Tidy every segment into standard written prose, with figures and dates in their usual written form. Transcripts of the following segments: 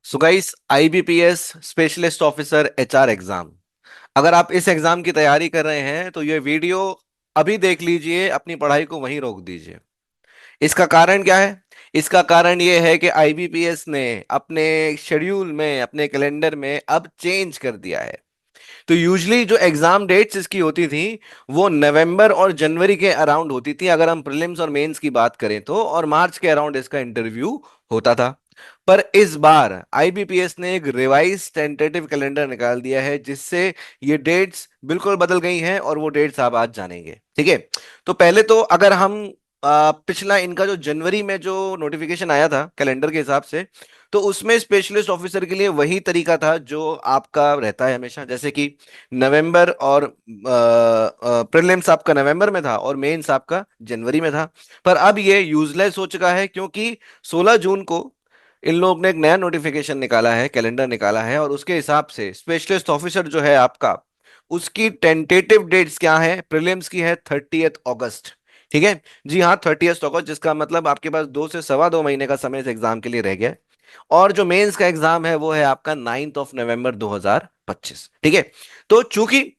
So guys, IBPS specialist officer HR exam, अगर आप इस एग्जाम की तैयारी कर रहे हैं तो ये वीडियो अभी देख लीजिए, अपनी पढ़ाई को वहीं रोक दीजिए। इसका कारण क्या है? इसका कारण ये है कि आईबीपीएस ने अपने शेड्यूल में, अपने कैलेंडर में अब चेंज कर दिया है। तो यूजली जो एग्जाम डेट्स इसकी होती थी वो नवंबर और जनवरी के अराउंड होती थी, अगर हम प्रीलिम्स और मेंस की बात करें तो, और मार्च के अराउंड इसका इंटरव्यू होता था। पर इस बार आईबीपीएस ने एक रिवाइज टेंटेटिव कैलेंडर निकाल दिया है, जिससे ये डेट्स बिल्कुल बदल गई हैं और वो डेट्स आप आज जानेंगे। ठीक है? तो पहले तो अगर हम पिछला इनका जो जनवरी में जो नोटिफिकेशन आया था कैलेंडर के हिसाब से, तो उसमें स्पेशलिस्ट ऑफिसर के लिए वही तरीका था जो आपका रहता है हमेशा, जैसे कि नवंबर और प्रीलिम्स आपका नवंबर में था और मेंस आपका जनवरी में था। पर अब ये यूजलेस हो चुका है, क्योंकि 16 जून को इन लोगों ने एक नया नोटिफिकेशन निकाला है, कैलेंडर निकाला है, और उसके हिसाब से स्पेशलिस्ट ऑफिसर जो है आपका, उसकी टेंटेटिव डेट्स क्या है? प्रीलिम्स की है 30 अगस्त। ठीक है? जी हाँ, 30 अगस्त, जिसका मतलब आपके पास 2 से 2.25 महीने का समय इस एग्जाम के लिए रह गया है। और जो मेंस का एग्जाम है वो है आपका 9 नवंबर 2025। ठीक है? तो चूंकि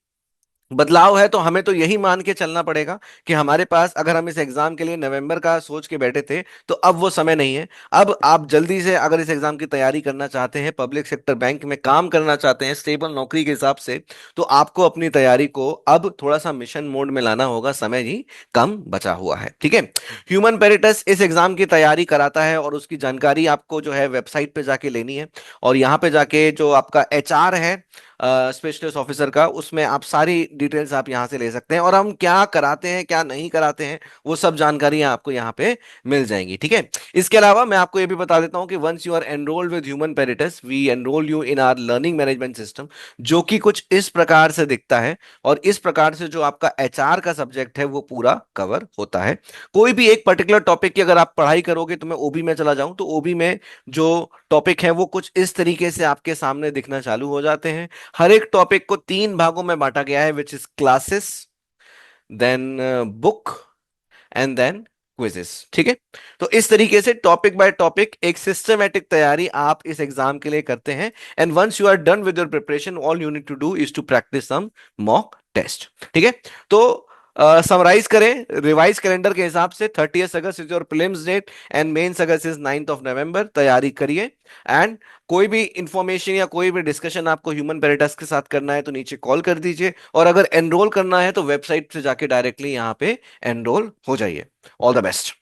बदलाव है तो हमें तो यही मान के चलना पड़ेगा कि हमारे पास, अगर हम इस एग्जाम के लिए नवंबर का सोच के बैठे थे, तो अब वो समय नहीं है। अब आप जल्दी से अगर इस एग्जाम की तैयारी करना चाहते हैं, पब्लिक सेक्टर बैंक में काम करना चाहते हैं स्टेबल नौकरी के हिसाब से, तो आपको अपनी तैयारी को अब थोड़ा सा मिशन मोड में लाना होगा, समय ही कम बचा हुआ है। ठीक है? ह्यूमन पेरिटस इस एग्जाम की तैयारी कराता है और उसकी जानकारी आपको जो है वेबसाइट पे जाके लेनी है। और यहाँ पे जाके जो आपका एचआर है स्पेशलिस्ट ऑफिसर का, उसमें आप सारी डिटेल्स आप यहाँ से ले सकते हैं, और हम क्या कराते हैं क्या नहीं कराते हैं वो सब जानकारियां आपको यहाँ पे मिल जाएंगी। ठीक है? इसके अलावा मैं आपको ये भी बता देता हूँ कि once you are enrolled with Human Peritus, we enrol you in our learning management system, जो कि कुछ इस प्रकार से दिखता है। और इस प्रकार से जो आपका एचआर का सब्जेक्ट है वो पूरा कवर होता है। कोई भी एक पर्टिकुलर टॉपिक की अगर आप पढ़ाई करोगे, तो मैं ओबी में चला जाऊं तो ओबी में जो टॉपिक है वो कुछ इस तरीके से आपके सामने दिखना चालू हो जाते हैं। हर एक टॉपिक को 3 भागों में बांटा गया है, which is classes, then book, and then quizzes. ठीक है? तो इस तरीके से टॉपिक बाय टॉपिक एक सिस्टमेटिक तैयारी आप इस एग्जाम के लिए करते हैं। And once you are done with your preparation, all you need to do is to practice some mock test. ठीक है? तो समराइज करें, रिवाइज कैलेंडर के हिसाब से 30 August is your prelims date and mains August is 9 November. तैयारी करिए। And कोई भी इंफॉर्मेशन या कोई भी डिस्कशन आपको ह्यूमन पेरिटस के साथ करना है तो नीचे कॉल कर दीजिए, और अगर एनरोल करना है तो वेबसाइट से जाके डायरेक्टली यहाँ पे एनरोल हो जाइए। All the best.